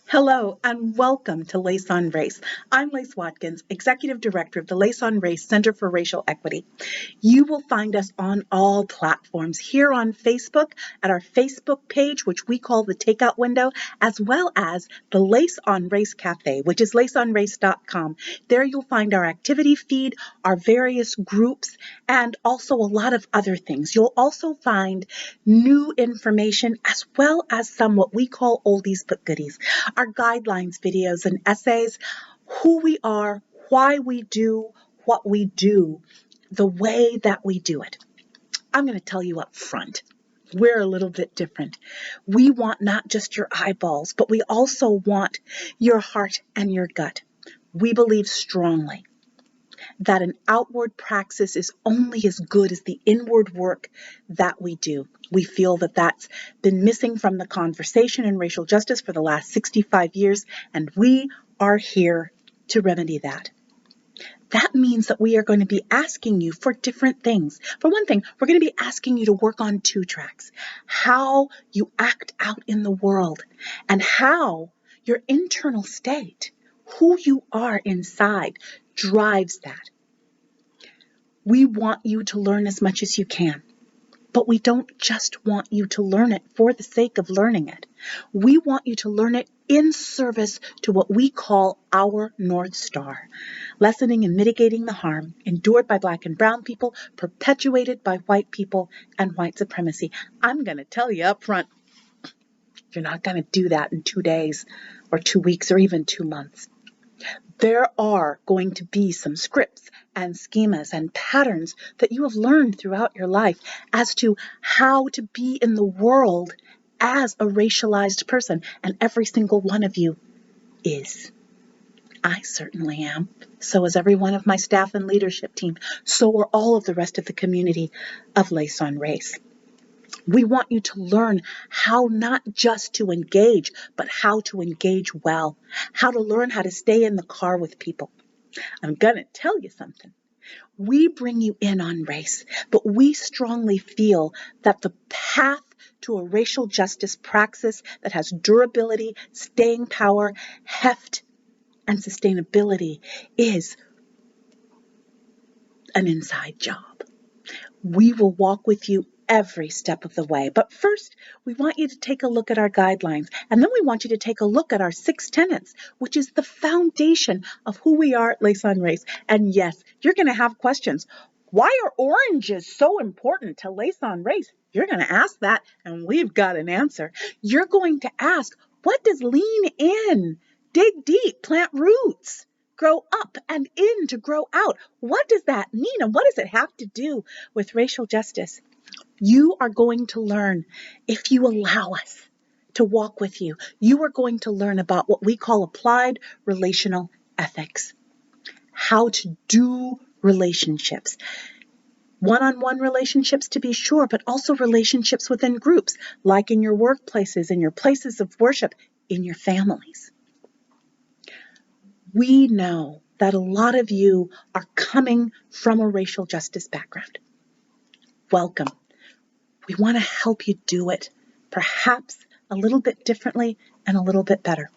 Hello and welcome to Lace on Race. I'm Lace Watkins, Executive Director of the Lace on Race Center for Racial Equity. You will find us on all platforms here on Facebook at our Facebook page, which we call the Takeout Window, as well as the Lace on Race Cafe, which is laceonrace.com. There you'll find our activity feed, our various groups, and also a lot of other things. You'll also find new information as well as some what we call oldies but goodies. Our guidelines videos and essays, who we are, why we do what we do, the way that we do it. I'm going to tell you up front, we're a little bit different. We want not just your eyeballs, but we also want your heart and your gut. We believe strongly that an outward praxis is only as good as the inward work that we do. We feel that that's been missing from the conversation in racial justice for the last 65 years, and we are here to remedy that. That means that we are going to be asking you for different things. For one thing, we're going to be asking you to work on 2 tracks: how you act out in the world and how your internal state, who you are inside, drives that. We want you to learn as much as you can, but we don't just want you to learn it for the sake of learning it. We want you to learn it in service to what we call our North Star: lessening and mitigating the harm endured by Black and Brown people, perpetuated by white people and white supremacy. I'm going to tell you up front, you're not going to do that in 2 days or 2 weeks or even 2 months. There are going to be some scripts and schemas and patterns that you have learned throughout your life as to how to be in the world as a racialized person, and every single one of you is. I certainly am. So is every one of my staff and leadership team. So are all of the rest of the community of Lace on Race. We want you to learn how not just to engage, but how to engage well, how to learn how to stay in the car with people. I'm going to tell you something. We bring you in on race, but we strongly feel that the path to a racial justice praxis that has durability, staying power, heft, and sustainability is an inside job. We will walk with you every step of the way. But first, we want you to take a look at our guidelines, and then we want you to take a look at our 6 tenets, which is the foundation of who we are at Lace on Race. And yes, you're going to have questions. Why are oranges so important to Lace on Race? You're going to ask that, and we've got an answer. You're going to ask, what does lean in, dig deep, plant roots, grow up and in to grow out? What does that mean, and what does it have to do with racial justice? You are going to learn, if you allow us to walk with you, you are going to learn about what we call applied relational ethics, how to do relationships, one-on-one relationships to be sure, but also relationships within groups, like in your workplaces, in your places of worship, in your families. We know that a lot of you are coming from a racial justice background. Welcome. We want to help you do it, perhaps a little bit differently and a little bit better.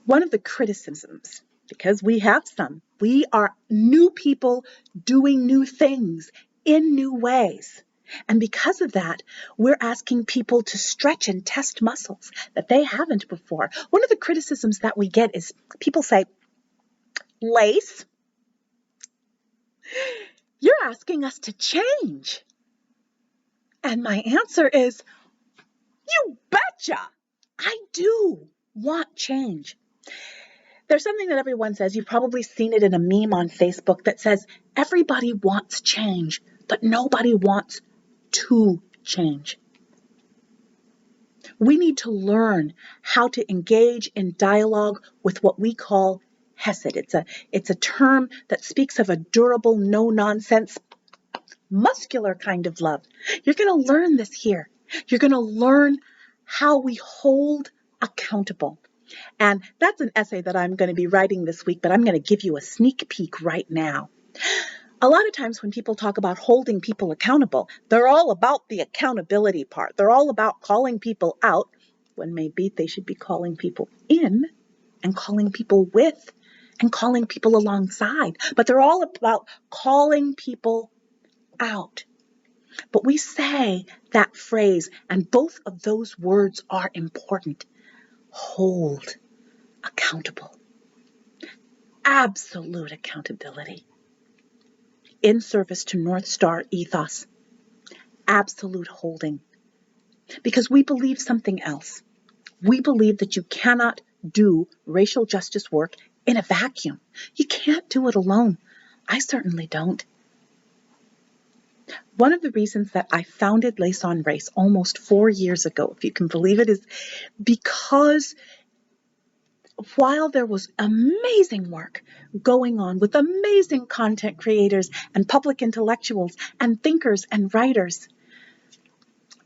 One of the criticisms, because we have some, we are new people doing new things in new ways. And because of that, we're asking people to stretch and test muscles that they haven't before. One of the criticisms that we get is people say, Lace, you're asking us to change. And my answer is, you betcha! I do want change. There's something that everyone says, you've probably seen it in a meme on Facebook that says, everybody wants change, but nobody wants to change. We need to learn how to engage in dialogue with what we call Hesed. It's a term that speaks of a durable, no-nonsense, muscular kind of love. You're going to learn this here. You're going to learn how we hold accountable. And that's an essay that I'm going to be writing this week, but I'm going to give you a sneak peek right now. A lot of times when people talk about holding people accountable, they're all about the accountability part. They're all about calling people out when maybe they should be calling people in and calling people with and calling people alongside. But they're all about calling people out. But we say that phrase, and both of those words are important. Hold accountable. Absolute accountability. In service to North Star ethos. Absolute holding. Because we believe something else. We believe that you cannot do racial justice work in a vacuum. You can't do it alone. I certainly don't. One of the reasons that I founded Lace on Race almost 4 years ago, if you can believe it, is because while there was amazing work going on with amazing content creators and public intellectuals and thinkers and writers,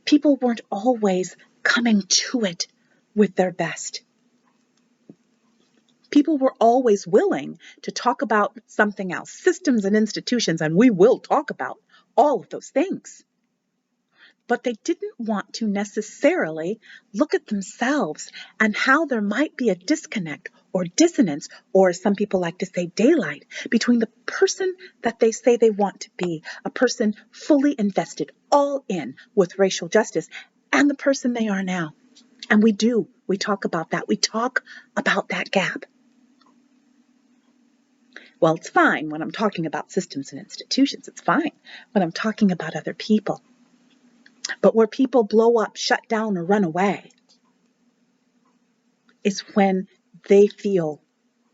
people weren't always coming to it with their best. People were always willing to talk about something else, systems and institutions, and we will talk about all of those things. But they didn't want to necessarily look at themselves and how there might be a disconnect or dissonance, or as some people like to say, daylight, between the person that they say they want to be, a person fully invested, all in with racial justice, and the person they are now. And we talk about that. We talk about that gap. Well, it's fine when I'm talking about systems and institutions. It's fine when I'm talking about other people. But where people blow up, shut down, or run away is when they feel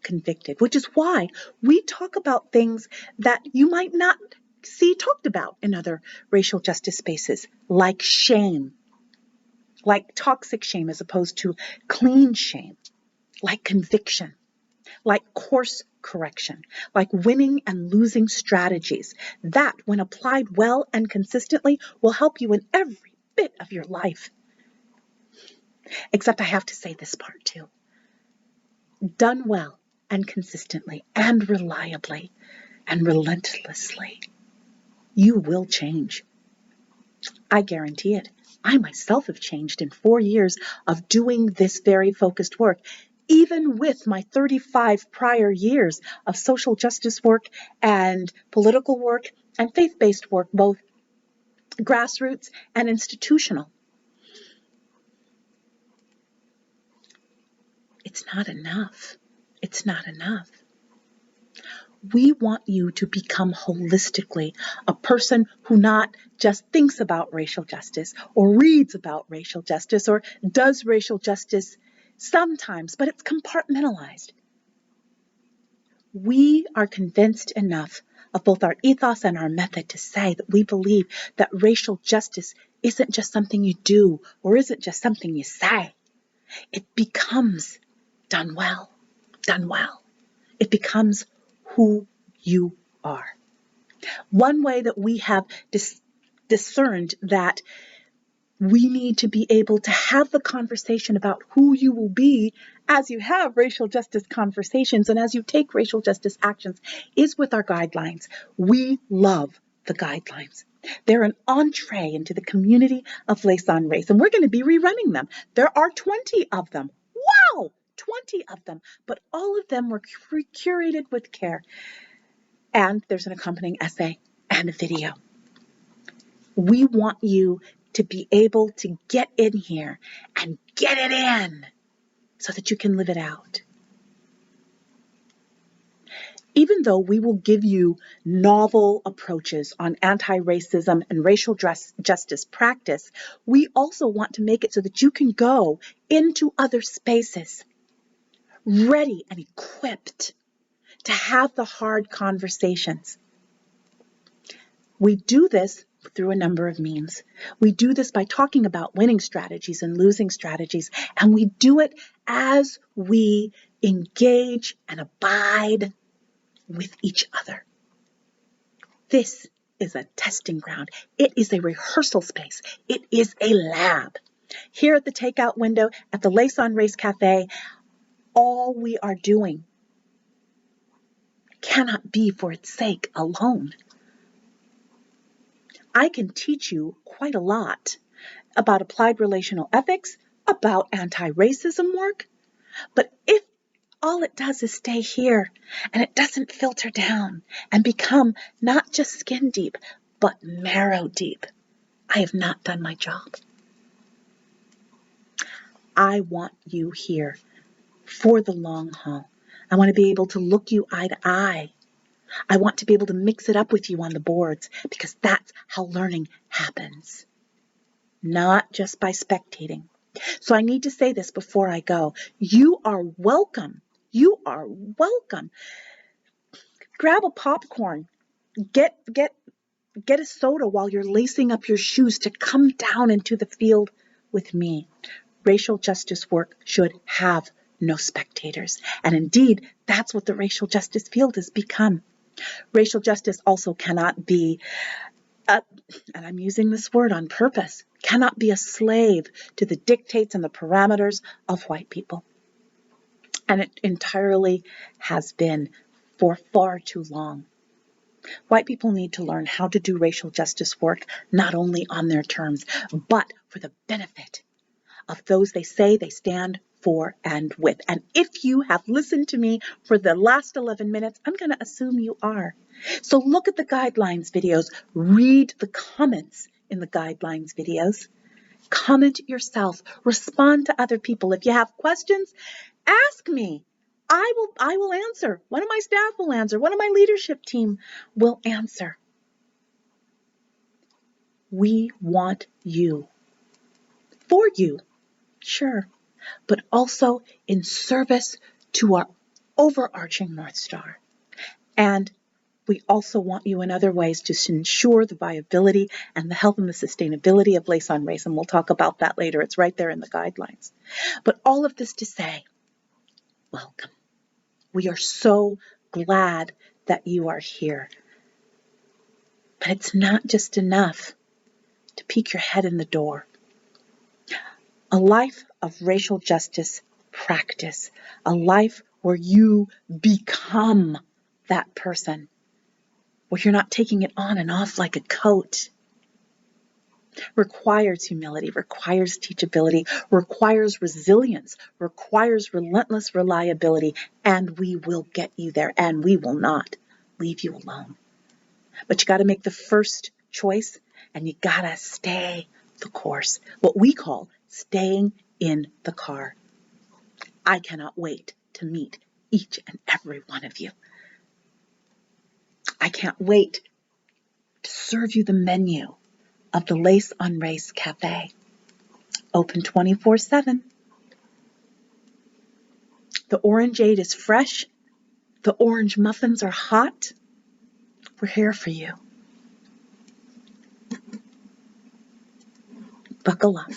convicted, which is why we talk about things that you might not see talked about in other racial justice spaces, like shame, like toxic shame as opposed to clean shame, like conviction, like course correction, like winning and losing strategies that, when applied well and consistently, will help you in every bit of your life. Except I have to say this part too. Done well and consistently and reliably and relentlessly, you will change. I guarantee it. I myself have changed in 4 years of doing this very focused work, even with my 35 prior years of social justice work and political work and faith-based work, both grassroots and institutional. It's not enough. It's not enough. We want you to become holistically a person who not just thinks about racial justice or reads about racial justice or does racial justice sometimes, but it's compartmentalized. We are convinced enough of both our ethos and our method to say that we believe that racial justice isn't just something you do or isn't just something you say. It becomes done well, done well. It becomes who you are. One way that we have discerned that we need to be able to have the conversation about who you will be as you have racial justice conversations and as you take racial justice actions is with our guidelines. We love the guidelines. They're an entree into the community of Lace on Race, and we're going to be rerunning them. There are 20 of them. Wow! 20 of them, but all of them were curated with care. And there's an accompanying essay and a video. We want you to be able to get in here and get it in so that you can live it out. Even though we will give you novel approaches on anti-racism and racial justice practice, we also want to make it so that you can go into other spaces ready and equipped to have the hard conversations. We do this through a number of means. We do this by talking about winning strategies and losing strategies, and we do it as we engage and abide with each other. This is a testing ground. It is a rehearsal space. It is a lab. Here at the takeout window at the Lace on Race Cafe, all we are doing cannot be for its sake alone. I can teach you quite a lot about applied relational ethics, about anti-racism work, but if all it does is stay here and it doesn't filter down and become not just skin deep, but marrow deep, I have not done my job. I want you here for the long haul. I want to be able to look you eye to eye. I want to be able to mix it up with you on the boards because that's how learning happens, not just by spectating. So I need to say this before I go. You are welcome. You are welcome. Grab a popcorn. Get a soda while you're lacing up your shoes to come down into the field with me. Racial justice work should have no spectators. And indeed, that's what the racial justice field has become. Racial justice also cannot be, and I'm using this word on purpose, cannot be a slave to the dictates and the parameters of white people. And it entirely has been for far too long. White people need to learn how to do racial justice work, not only on their terms, but for the benefit of those they say they stand for and with. And if you have listened to me for the last 11 minutes, I'm going to assume you are. So look at the guidelines videos, read the comments in the guidelines videos, comment yourself, respond to other people. If you have questions, ask me. I will answer. One of my staff will answer. One of my leadership team will answer. We want you. For you, sure, but also in service to our overarching North Star. And we also want you in other ways to ensure the viability and the health and the sustainability of Lace on Race. And we'll talk about that later. It's right there in the guidelines. But all of this to say, welcome. We are so glad that you are here. But it's not just enough to peek your head in the door. A life of racial justice practice, a life where you become that person, where you're not taking it on and off like a coat, requires humility, requires teachability, requires resilience, requires relentless reliability, and we will get you there, and we will not leave you alone. But you got to make the first choice, and you got to stay the course, what we call staying in the car. I cannot wait to meet each and every one of you. I can't wait to serve you the menu of the Lace on Race Cafe. Open 24/7. The orangeade is fresh. The orange muffins are hot. We're here for you. Buckle up.